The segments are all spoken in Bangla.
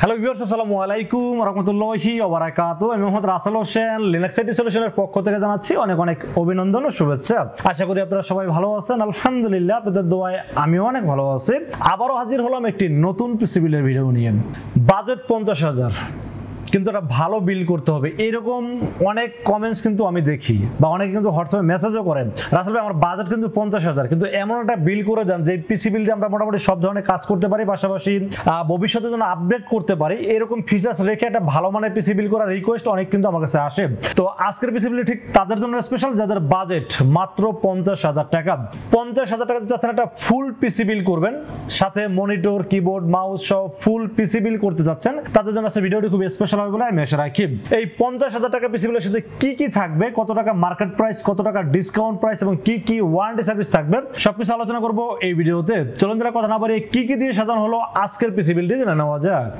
হ্যালো ভিউয়ার্স, আসসালামু আলাইকুম ওয়া রাহমাতুল্লাহি ওয়া বারাকাতুহু। আমি মোহাম্মদ রাসেল হোসেন লিনাক্স আইটি সলিউশনের পক্ষ থেকে জানাচ্ছি অনেক অনেক অভিনন্দন ও শুভেচ্ছা। আশা করি আপনারা সবাই ভালো আছেন। আলহামদুলিল্লাহ, আপনাদের দোয়ায় আমিও অনেক ভালো আছি। আবারও হাজির হলাম একটি নতুন পিসি বিলের ভিডিও নিয়ে। বাজেট 50,000, কিন্তু একটা ভালো বিল করতে হবে, এইরকম অনেক কমেন্টস কিন্তু আমি দেখি, বা অনেকে কিন্তু হোয়াটসঅ্যাপে মেসেজও করেন, রাসেল ভাই আমার বাজেট কিন্তু 50,000, কিন্তু এমন একটা বিল করে দেন যে পিসি বিল দিয়ে আমরা মোটামুটি সব ধরনের কাজ করতে পারি, পাশাপাশি ভবিষ্যতে যেন আপডেট করতে পারি এরকম ফিচার্স রেখে একটা ভালো মানের পিসি বিল করার রিকোয়েস্ট অনেক কিন্তু আমার কাছে আসে। তো আজকের পিসি বিল ঠিক তাদের জন্য স্পেশাল, যাদের বাজেট মাত্র 50,000 টাকা। 50,000 টাকা চাচ্ছেন একটা ফুল পিসি বিল করবেন, সাথে মনিটর, কিবোর্ড, মাউস সহ ফুল পিসি বিল করতে যাচ্ছেন, তাদের জন্য আজকে ভিডিওটি খুব স্পেশাল বলে আমি আশা রাখি। এই 50,000 টাকা পিসি বিলের সাথে কি কি থাকবে, কত টাকা মার্কেট প্রাইস, কত টাকা ডিসকাউন্ট প্রাইস এবং কি কি ওয়ারেন্টি সার্ভিস থাকবে, সবকিছু আলোচনা করব এই ভিডিওতে। চলুন তাহলে কথা না বাড়িয়ে কি কি দিয়ে সাজানো হলো আজকের পিসি বিলটি জেনে নেওয়া যাক।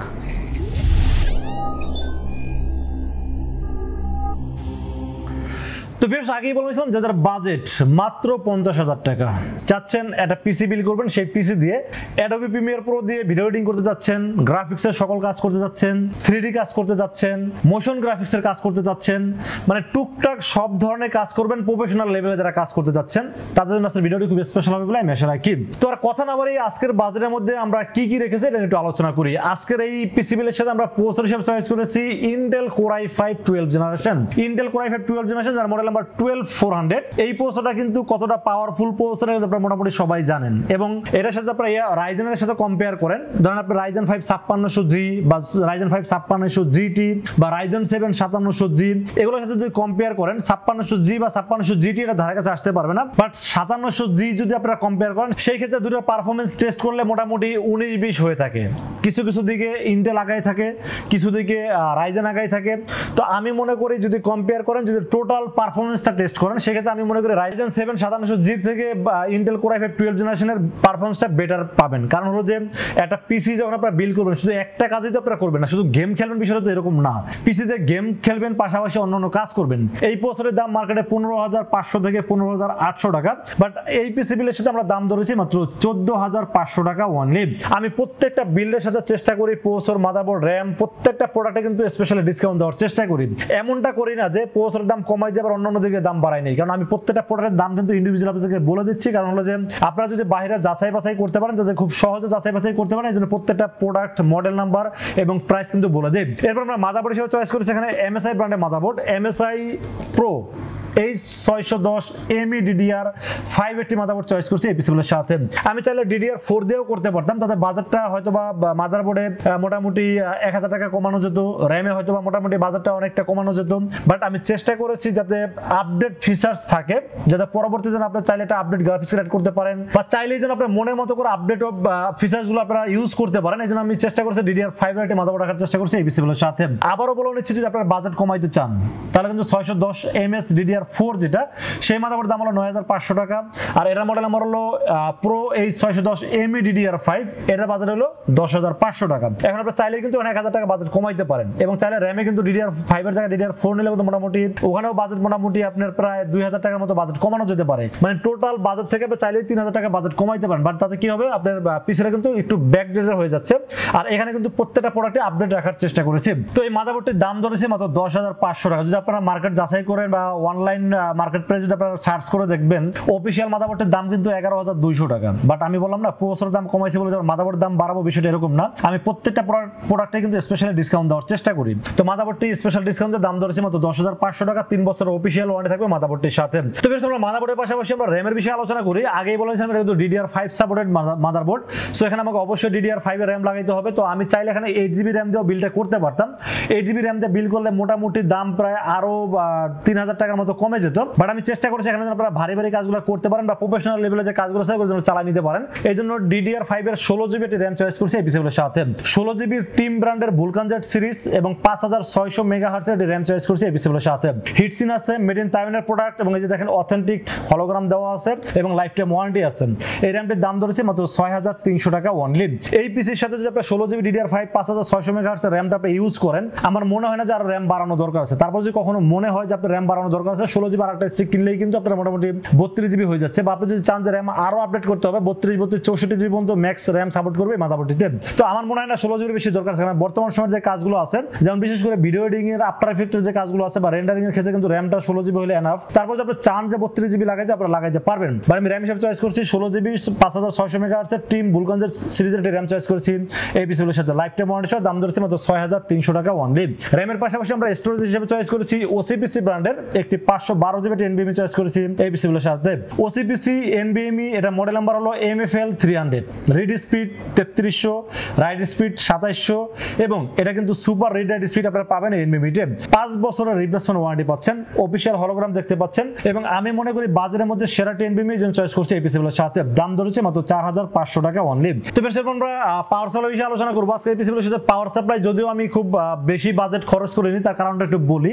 তো ভিউয়ার্স, আগেই বলেছিলাম যাদের বাজেট মাত্র 50,000 টাকা, চাচ্ছেন একটা পিসি বিল করবেন, সেই পিসি দিয়ে অ্যাডোবি প্রিমিয়ার প্রো দিয়ে ভিডিও এডিটিং করতে যাচ্ছেন, গ্রাফিক্সের সকল কাজ করতে যাচ্ছেন, 3D কাজ করতে যাচ্ছেন, মোশন গ্রাফিক্সের কাজ করতে যাচ্ছেন, মানে টুকটাক সব ধরনের কাজ করবেন, প্রফেশনাল লেভেলে যারা কাজ করতে যাচ্ছেন তাদের জন্য আজকের ভিডিওটি খুব স্পেশাল হবে বলে আমি আশা রাখি। তো আর কথা না বাড়িয়ে আজকের বাজেটের মধ্যে আমরা কি কি রেখেছি এটা একটু আলোচনা করি। আজকের এই পিসি বিলের সাথে আমরা প্রসেসর হিসেবে চয়েস করেছি Intel Core i5 12 generation, Intel Core i5 12 generation, যার মডেল নাম্বার 12400। এই প্রসেসরটা কিন্তু কতটা পাওয়ারফুল প্রসেসর আপনারা মোটামুটি সবাই জানেন, এবং এটার সাথে আপনারা রাইজেনের সাথে কম্পেয়ার করেন, ধরেন আপনি রাইজেন 5 5600G বা রাইজেন 5 5600GT বা রাইজেন 7 5700G, এগুলোর সাথে যদি কম্পেয়ার করেন 5600G বা 5600GT এটা ধারে কাছে আসতে পারবে না, বাট 5700G যদি আপনারা কম্পেয়ার করেন সেই ক্ষেত্রে দুটো পারফরমেন্স টেস্ট করলে মোটামুটি 19-20 হয়ে থাকে। কিছু কিছু দিকে ইন্টেল আগাই থাকে, কিছু দিকে রাইজেন আগাই থাকে। তো আমি মনে করি যদি কম্পেয়ার করেন, যদি টোটাল পারফরমেন্সটা টেস্ট করেন, সেক্ষেত্রে আমি মনে করি রাইজেন 7 5700G থেকে ইন্টেল Core i5 12 জেনারেশনের পারফরমেন্সটা বেটার পাবেন। কারণ হলো যে একটা পিসি যখন আপনারা বিল্ড করবেন শুধু একটা কাজই তো আপনারা করবেন না, শুধু গেম খেলবেন বিষয়টা তো এরকম না, পিসিতে গেম খেলবেন পাশাপাশি অন্যান্য কাজ করবেন। এই প্রসেসরের দাম মার্কেটে 15,500 থেকে 15,800 টাকা, বাট এই পিসি বিলের সাথে আমরা দাম ধরেছি মাত্র 14,500 টাকা অনলি। আমি প্রত্যেকটা বিল্ডের সাথে চেষ্টা করি প্রসেসর, মাদারবোর্ড, র্যাম প্রত্যেকটা প্রোডাক্টে কিন্তু স্পেশালি ডিসকাউন্ট দেওয়ার চেষ্টা করি। এমনটা করি না যে প্রসেসরের দাম কমাই দিয়ে আবার অন্যান্য দিকে দাম বাড়াই নেই, কারণ আমি প্রত্যেকটা প্রোডাক্টের দাম কিন্তু ইন্ডিভিজুয়াল আপনাদেরকে বলে দিচ্ছি। কারণ হলো যে আপনারা যদি বাইরে যাচাই বাছাই করতে পারেন, যাতে খুব সহজে যাচাই বাছাই করতে পারেন, এই জন্য প্রত্যেকটা প্রোডাক্ট, মডেল নাম্বার এবং প্রাইস কিন্তু বলে দেই। এরপর আমরা মাদারবোর্ড হিসেবে চয়েস করেছি এখানে MSI ব্র্যান্ডের motherboard, MSI Pro H610ME DDR5 একটি মাদারবোর্ড চয়েস করছি এই পিসিগুলোর সাথে। আমি চাইলে DDR4 দিয়েও করতে পারতাম, তাতে বাজারটা হয়তো বা মাদারবোর্ডে মোটামুটি 1,000 টাকা কমানো যেত, র্যামে হয়তো বা মোটামুটি বাজারটা অনেকটা কমানো যেত, বাট আমি চেষ্টা করেছি যাতে আপডেট ফিচার্স থাকে, যাতে পরবর্তী যেন আপনারা চাইলে একটা আপডেট গ্রাফিক্স ক্রিয়েট করতে পারেন, বা চাইলেই যেন আপনার মনের মতো করে আপডেট ফিচার্সগুলো আপনারা ইউজ করতে পারেন। এই জন্য আমি চেষ্টা করছি DDR5 এর একটি মাদারবোর্ড রাখার চেষ্টা করছি এই পিসিগুলোর সাথে। আবারও বলে নিচ্ছি, যদি আপনারা বাজেট কমাইতে চান তাহলে কিন্তু 610MS DDR4 যেটা, সেই মাদারবোর্ড দাম হলো 9,500 টাকা, আর এটার মডেল নাম্বার হলো Pro H610ME DDR5, এটার বাজেট হলো 10,500 টাকা। এখন আপনারা চাইলে কিন্তু 1,000 টাকা বাজেট কমাইতে পারেন, এবং চাইলে র্যামে কিন্তু DDR5 এর জায়গায় DDR4 নিলে কিন্তু মোটামুটি ওখানেও বাজেট মোটামুটি আপনার প্রায় 2,000 টাকার মতো বাজেট কমানো যেতে পারে। মানে টোটাল বাজেট থেকে আপনি চাইলে 3,000 টাকা বাজেট কমাইতে পারেন, বাট তাতে কি হবে, আপনার পিসিটা কিন্তু একটু ব্যাকডেটেড হয়ে যাচ্ছে। আর এখানে কিন্তু প্রত্যেকটা প্রোডাক্টে আপডেট রাখার চেষ্টা করেছি। তো এই মাদারবোর্ডটির দাম ধরেছে মাত্র 10,500 টাকা। যদি আপনারা মার্কেট যাচাই করেন বা অনলাইন মার্কেট প্রাইস যদি আপনারা সার্চ করে দেখবেন, অফিশিয়াল মাদারবোর্ডের দাম কিন্তু 11,200 টাকা। বাট আমি বললাম না, প্রসেসরের দাম কমাইছি বলে মাদারবোর্ডের দাম বাড়াবো, বিষয়টা এরকম না। আমি প্রত্যেকটা প্রোডাক্টে কিন্তু স্পেশালি ডিসকাউন্ট দেওয়ার চেষ্টা করি। তো মাদারবোর্ডটি স্পেশাল ডিসকাউন্টের দাম ধরেছে মাত্র 10,500 টাকা, 3 বছরের অফিশিয়াল ওয়ারেন্টি থাকবে মাদারবোর্ডটির সাথে। তো বেশ, আমরা মাদারবোর্ডের পাশাপাশি আমরা র্যামের বিষয়ে আলোচনা করি। আগেই বলেছিলাম এটা কিন্তু DDR5 সাপোর্টেড মাদারবোর্ড, সো এখানে আমাকে অবশ্যই DDR5 এর র্যাম লাগাইতে হবে। তো আমি চাইলে এখানে 8GB র্যাম দিয়েও বিলটা করতে পারতাম। 8GB র্যাম দিয়ে বিল করলে মোটামুটি দাম প্রায় আরো 3,000 টাকার মতো কমে যেত, বাট আমি চেষ্টা করছি এখানে আপনারা ভারী ভারী কাজগুলো করতে পারেন বা প্রফেশনাল লেভেলে যে কাজগুলো আছে ওগুলো চালা নিতে পারেন। এই জন্য DDR5 এর 16GB একটি র্যাম চয়েস করছি এই পিসিগুলোর সাথে। 16GB টিম ব্র্যান্ডের ভুলকান জেট সিরিজ এবং 5600 মেগাহার্টজ এর র্যাম চয়েস করছি এই পিসিগুলোর সাথে। হিটসিন আছে, মেড ইন তাইওয়ানের প্রোডাক্ট, এবং এই যে দেখেন অথেন্টিক হলোগ্রাম দেওয়া আছে এবং লাইফ টাইম ওয়ারেন্টি আছে। এই র্যামটির দাম ধরেছে মাত্র 6,300 টাকা অনলি। এই পিসির সাথে যদি আপনি 16GB DDR5 5600 মেগাহার্টজ এর র্যামটা আপনি ইউজ করেন, আমার মনে হয় না যে আর র্যাম বাড়ানো দরকার আছে। তারপর যদি কখনো মনে হয় যে আপনার র্যাম বাড়ানো দরকার আছে, 16 জিবি আরেকটা স্টিক কিনলেই কিন্তু আপনার মোটামুটি 32 জিবি হয়ে যাচ্ছে। বা আপনি যদি চান যে র্যাম আরো আপডেট করতে হবে 32 64 জিবি পর্যন্ত ম্যাক্স র্যাম সাপোর্ট করবে মাদারবোর্ডটিতে। তো আমার মনে হয় না 16 জিবির বেশি দরকার আছে, কারণ বর্তমান সময়ের যে কাজগুলো আছে, যেমন বিশেষ করে ভিডিও এডিটিং এর আফটার এফেক্টের যে কাজগুলো আছে বা রেন্ডারিং এর ক্ষেত্রে কিন্তু র্যামটা 16 জিবি হলে এনাফ। তারপর যদি আপনি চান যে 32 জিবি লাগাইতে আপনারা লাগাইতে পারবেন। বা আমি র্যাম হিসেবে চয়েস করছি 16 জিবি 5600 মেগাহার্টজ টিম বুলগঞ্জের সিরিজের র্যাম চয়েস করেছি। এই পিসিগুলোর সাথে লাইফ টাইম ওয়ারেন্টি সহ দাম ধরেছে মাত্র 6300 টাকা অনলি। র্যামের পাশাপাশি আমরা স্টোরেজ হিসেবে চয়েস করেছি OCPC ব্র্যান্ডের একটি 512 জিবি NVMe চয়েস করেছি এই পিসিগুলোর সাথে। OCPC NVMe এটা মডেল নাম্বার হলো MFL 300, read speed 3300, right speed 2700 এবং এটা কিন্তু সুপার রিড রাইট স্পিড আপনারা পাবেন NVMe তে। 5 বছরের রিপ্লেসমেন্ট ওয়ারেন্টি পাচ্ছেন, অফিশিয়াল হলোগ্রাম দেখতে পাচ্ছেন এবং আমি মনে করি বাজারের মধ্যে সেরা NVMe জন্য চয়েস করছি এই পিসিগুলোর সাথে। দাম ধরেছে মাত্র 4500 টাকা অনলি। তো বেশ আমরা পাওয়ার সাপ্লাই বিষয়ে আলোচনা করব আজকে এই পিসিগুলোর সাথে। পাওয়ার সাপ্লাই যদিও আমি খুব বেশি বাজেট খরচ করিনি, তার কারণটা একটু বলি।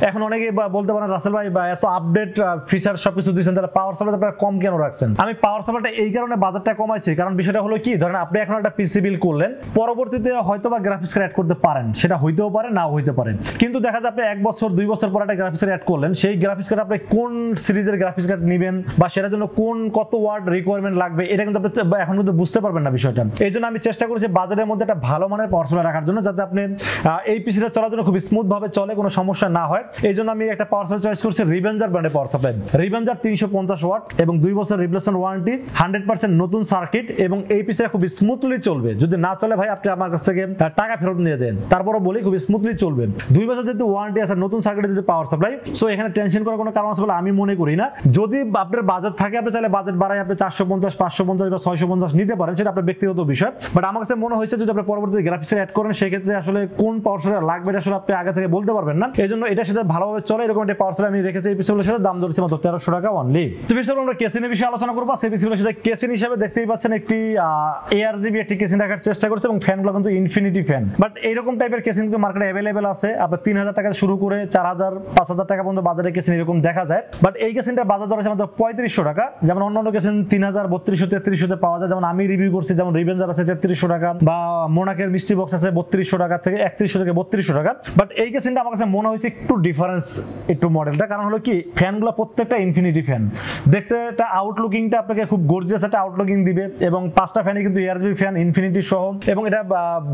এখন অনেকে বলতে পারেন রাসেল ভাই এত আপডেট ফিচার সবকিছু দিচ্ছেন, তাহলে পাওয়ার সাপ্লাই আপনারা কম কেন রাখছেন? আমি পাওয়ার সাপ্লাইটা এই কারণে বাজেটটা কমাইছি, কারণ বিষয়টা হলো কি, ধরেন আপনি এখন একটা পিসি বিল করলেন, পরবর্তীতে হয়তো বা গ্রাফিক্স কার্ড অ্যাড করতে পারেন, সেটা হইতেও পারে নাও হইতে পারে। কিন্তু দেখা যায় আপনি 1 বছর 2 বছর পর একটা গ্রাফিক্স কার্ড অ্যাড করলেন, সেই গ্রাফিক্স কার্ড আপনি কোন সিরিজের গ্রাফিক্স কার্ড নেবেন বা সেটার জন্য কত ওয়াট রিকোয়ারমেন্ট লাগবে এটা কিন্তু আপনি এখন কিন্তু বুঝতে পারবেন না বিষয়টা। এই জন্য আমি চেষ্টা করেছি বাজারের মধ্যে একটা ভালো মানের পাওয়ার সাপ্লাই রাখার জন্য, যাতে আপনি এই পিসিটা চলার জন্য খুব স্মুথ ভাবে চলে, কোনো সমস্যা না হয়। এই জন্য আমি একটা পাওয়ার সাপ্লাই চয়েস করছি রিভেঞ্জার ব্র্যান্ডের পাওয়ার সাপ্লাই। রিভেঞ্জার 350 ওয়াট এবং 2 বছর রিপ্লেসমেন্ট ওয়ারেন্টি, 100% নতুন সার্কিট এবং এই পিসিটা খুব স্মুথলি চলবে। যদি না চলে ভাই আপনি আমার কাছ থেকে টাকা ফেরত নিয়ে যান, তারপরও বলি খুব স্মুথলি চলবে। 2 বছর যেহেতু ওয়ারেন্টি আছে, নতুন সার্কিটে যেহেতু পাওয়ার সাপ্লাই, সো এখানে টেনশন করার কোনো কারণ আছে বলে আমি মনে করি না। যদি আপনার বাজেট থাকে, আপনি চাইলে বাজেট বাড়াই আপনি 450 550 বা 650 নিতে পারেন, সেটা আপনার ব্যক্তিগত বিষয়। বাট আমার কাছে মনে হয়েছে যদি আপনি পরবর্তীতে গ্রাফিক্স অ্যাড করেন, সেক্ষেত্রে আসলে কোন পাওয়ার সাপ্লাই লাগবে এটা আসলে আপনি আগে থেকে বলতে পারবেন না। এই জন্য এটার সাথে ভালোভাবে চলে এরকম একটা পাওয়ার সাপ্লাই আমি রেখেছি এই পিসিগুলোর সাথে। দাম ধরেছে মাত্র 1300 টাকা অনলি। তো বিষয়ে আমরা কেসিনের বিষয়ে আলোচনা করবো। সেই পিসিগুলোর সাথে কেসিন হিসেবে দেখতেই পাচ্ছেন একটি ARGB একটি কেসিন রাখার চেষ্টা করছে এবং ফ্যানগুলো কিন্তু ইনফিনিটি ফ্যান। বাট এইরকম টাইপের কেসিন কিন্তু মার্কেটে অ্যাভেলেবেল আছে। আপনার 3000 টাকা শুরু করে 4000 5000 টাকা পর্যন্ত বাজারে কেসিন এরকম দেখা যায়। বাট এই কেসিনটার বাজার দর আছে মাত্র 3500 টাকা। যেমন অন্যান্য কেসিন 3000 3200 3300 পাওয়া যায়, যেমন আমি রিভিউ করছি, যেমন রিভেঞ্জার আছে 3300 টাকা বা মোনাকের মিষ্টি বক্স আছে 3200 টাকা থেকে 3100 থেকে 3200 টাকা। বাট এই কেসিনটা আমার কাছে মনে হয়েছে একটু ডিফারেন্স একটু মডেলটা, কারণ হলো কি ফ্যানগুলো প্রত্যেকটা ইনফিনিটি ফ্যান। দেখতে একটা আউটলুকিংটা আপনাকে খুব গর্জিয়াস একটা আউটলুকিং দিবে এবং 5টা ফ্যানই কিন্তু ARGB ফ্যান ইনফিনিটি সহ এবং এটা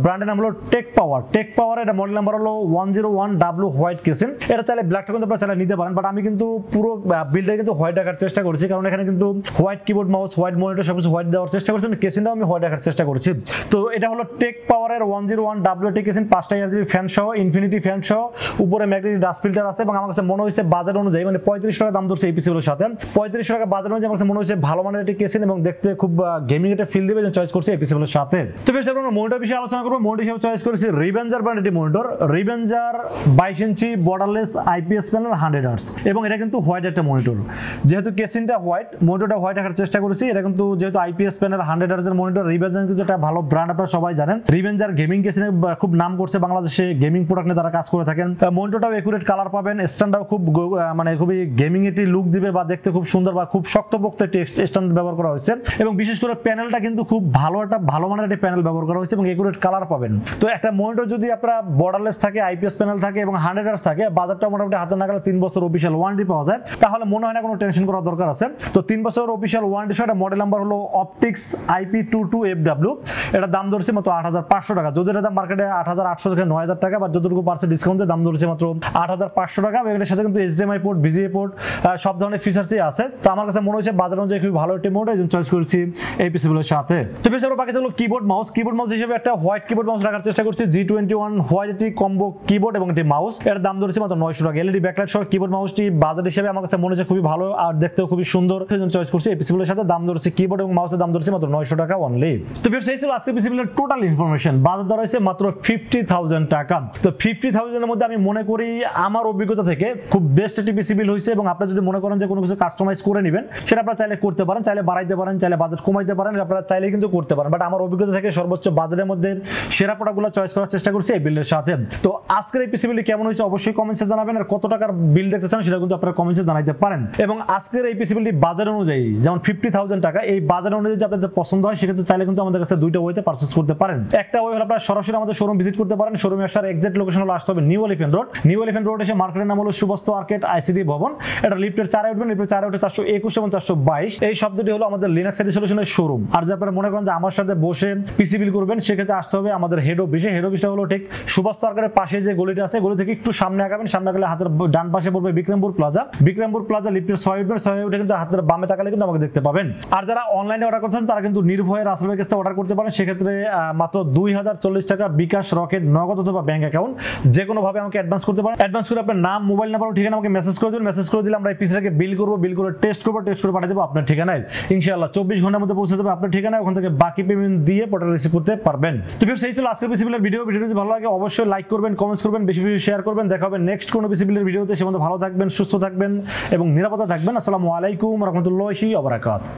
ব্র্যান্ডের নাম হলো টেক পাওয়ার। টেক পাওয়ার এটা মডেল নাম্বার হলো 101W হোয়াইট কেসিন। এটা চাইলে ব্ল্যাকটা কিন্তু আপনারা চাইলে নিতে পারেন, বাট আমি কিন্তু পুরো বিল্ডে কিন্তু হোয়াইট রাখার চেষ্টা করেছি, কারণ এখানে কিন্তু white keyboard mouse white monitor সবকিছু হোয়াইট দেওয়ার চেষ্টা করছি। কেসিনটাও আমি হোয়াইট রাখার চেষ্টা করছি। তো এটা হলো টেক পাওয়ারের 101W কেসিন, 5টা ARGB ফ্যান সহ ইনফিনিটি ফ্যান সহ, উপরে ম্যাগনেটিক ডাস্ট ফিল্টার আছে এবং আমার কাছে মনে হয়েছে বাজার অনুযায়ী মানে 3500 টাকা দাম ধরছে এই পিসিগুলোর সাথে। 3500 টাকা বাজার অনুযায়ী আমার কাছে মনে হয়েছে ভালো মানের একটি কেসিন এবং দেখতে খুব গেমিং একটা ফিল দিবে, চয়েস করছি এই পিসিগুলোর সাথে। তো বেশ আমরা মনিটর বিষয়ে আলোচনা করবো। মনিটর হিসেবে চয়েস করেছি রিভেঞ্জার ব্র্যান্ডের একটি মনিটর। রিভেঞ্জার 22 ইঞ্চি বর্ডারলেস IPS প্যানেল 100 হার্টজ এবং এটা কিন্তু হোয়াইট একটা মনিটর। যেহেতু কেসিনটা হোয়াইট, মনিটরটা হোয়াইট রাখার চেষ্টা করেছি। এটা কিন্তু যেহেতু IPS প্যানেল 100 হার্টজের মনিটর, রিভেঞ্জার কিন্তু একটা ভালো ব্র্যান্ড, আপনারা সবাই জানেন। রিভেঞ্জার গেমিং কেসিনে খুব নাম করছে বাংলাদেশে, গেমিং প্রোডাক্ট নিয়ে তারা কাজ করে থাকেন। মনিটরটাও একুরেট কালার পাবেন, স্ট্যান্ডটাও খুব মানে খুবই গেমিং একটি লুক দিবে বা দেখতে খুব সুন্দর বা খুব শক্তপোক্ত একটি স্ট্যান্ড ব্যবহার করা হয়েছে এবং বিশেষ করে প্যানেলটা কিন্তু খুব ভালো একটা ভালো মানের একটি প্যানেল ব্যবহার করা হয়েছে এবং একুরেট কালার পাবেন। তো একটা মনিটর যদি আপনারা বর্ডারলেস থাকে, IPS প্যানেল থাকে এবং 100 হার্টজ থাকে, বাজারটা মোটামুটি হাতে নাগালে 3 বছর অফিশিয়াল ওয়ারেন্টি পাওয়া যায়, তাহলে মনে হয় না কোনো টেনশন করার দরকার আছে। তো 3 বছর অফিশিয়াল ওয়ারেন্টি সহ এটা মডেল নাম্বার হলো OPTIX IP22FW। এটা দাম ধরেছে মাত্র 8500 টাকা। যদি এটা মার্কেটে 8800 থেকে 9000 টাকা, বা যতটুকু পারছে ডিসকাউন্টে দাম ধরেছে মাত্র 8500 টাকা। এর সাথে কিন্তু HDMI পোর্ট, VGA পোর্ট সব ধরনের ফিচারসই আছে। তো আমার কাছে মনে হয়েছে বাজার অনুযায়ী খুব ভালো একটি মডেল, এই চয়েস করেছি এই পিসিগুলোর সাথে। তো বেশ আমরা বাকি হলো কিবোর্ড মাউস। কিবোর্ড মাউস হিসেবে একটা হোয়াইট কিবোর্ড মাউস রাখার চেষ্টা করছি, G21 হোয়াইট একটি কম্বো কিবোর্ড এবং একটি মাউস। এর দাম ধরেছে মাত্র 900 টাকা। LED ব্যাকলাইট সহ কিবোর্ড মাউসটি বাজার হিসেবে আমার কাছে মনে হচ্ছে খুবই ভালো আর দেখতেও খুবই সুন্দর, সেজন্য চয়েস করছি এই পিসিগুলোর সাথে। দাম ধরেছে কিবোর্ড এবং মাউসের দাম ধরেছে মাত্র 900 টাকা অনলি। তো বেশ এই ছিল আজকে পিসিগুলোর টোটাল ইনফরমেশন। বাজার দর হয়েছে মাত্র 50,000 টাকা। তো 50,000 এর মধ্যে আমি মনে করি আমার অভিজ্ঞতা থেকে খুব বেস্ট একটি পিসি বিল হয়েছে এবং আপনারা যদি মনে করেন যে কোনো কিছু কাস্টমাইজ করে নেবেন, সেটা আপনারা চাইলে করতে পারেন, চাইলে বাড়াইতে পারেন, চাইলে বাজেট কমাইতে পারেন, আপনারা চাইলে কিন্তু করতে পারেন। বাট আমার অভিজ্ঞতা থেকে সর্বোচ্চ বাজারের মধ্যে সেরা প্রোডাক্ট প্রোডাক্টগুলো চয়েস করার চেষ্টা করছি এই বিল্ডের সাথে। তো আজকের এই পিসি বিল্ড কেমন হয়েছে অবশ্যই কমেন্টসে জানাবেন, আর কত টাকার বিল দেখতে চান সেটা কিন্তু আপনারা কমেন্টসে জানাইতে পারেন। এবং আজকের এই পিসি বিল্ডটি বাজার অনুযায়ী যেমন 50,000 টাকা, এই বাজার অনুযায়ী যদি আপনাদের পছন্দ হয় সেক্ষেত্রে চাইলে কিন্তু আমাদের কাছে দুইটা ওয়েতে পারচেজ করতে পারেন। একটা ওয়ে হলো আপনারা সরাসরি আমাদের শোরুম ভিজিট করতে পারেন। শোরুমে আসার এক্সাক্ট লোকেশন হলো আসতে হবে new elephant road. New elephant road এসে মার্কেটের নাম হলো সুবাস্তু আর্কেড আইসিডি ভবন। এটা লিফটের 4 উঠবেন, লিফটের 4 উঠে 421 এবং 422 এই শব্দটি হলো আমাদের লিনাক্স আইডি সলিউশনের শোরুম। আর যদি আপনারা মনে করেন যে আমার সাথে বসে পিসি বিল করবেন সেক্ষেত্রে আসতে হবে আমাদের হেড অফিসে। হেড অফিসটা হলো ঠিক সুবাস্তু আর্কেডের পাশে যে গলিটা আছে, গলি থেকে একটু সামনে আগাবেন, সামনে গেলে হাতের ডান পাশে পড়বে বিক্রমপুর প্লাজা। বিক্রমপুর প্লাজা লিফটের 6 উঠবেন, 6 উঠে কিন্তু হাতের বামে তাকালে কিন্তু আমাকে দেখতে পাবেন। আর যারা অনলাইনে অর্ডার করছেন তারা কিন্তু নির্ভয়ে রাসেল ভাইয়ের কাছে অর্ডার করতে পারেন। সেক্ষেত্রে মাত্র 2040 টাকা বিকাশ, রকেট, নগদ অথবা ব্যাংক অ্যাকাউন্ট যে কোনো ভাবে আমাকে অ্যাডভান্স করতে পারেন। অ্যাডভান্স করে আপনার নাম, মোবাইল নাম্বার, ঠিকানা আমাকে মেসেজ করে দিন। মেসেজ করে দিলে আমরা এই পিসিটাকে বিল করব, বিল করে টেস্ট করব, টেস্ট করে পাঠিয়ে দেবো আপনার ঠিকানায়। ইনশাআল্লাহ 24 ঘন্টার মধ্যে পৌঁছে যাবে আপনার ঠিকানায়। ওখান থেকে বাকি পেমেন্ট দিয়ে প্রোডাক্ট রিসিভ করতে পারবেন। তো ফির সেই ছিল আজকের পিসি বিলের ভিডিও। ভিডিও যদি ভালো লাগে অবশ্যই লাইক করবেন, কমেন্টস করবেন, বেশি বেশি শেয়ার করবেন। দেখা হবে নেক্সট কোনো পিসি বিলের ভিডিওতে। সে মধ্যে ভালো থাকবেন, সুস্থ থাকবেন এবং নিরাপদে থাকবেন। আসসালামু আলাইকুম ওয়া রাহমাতুল্লাহি ওয়া বারাকাতুহু।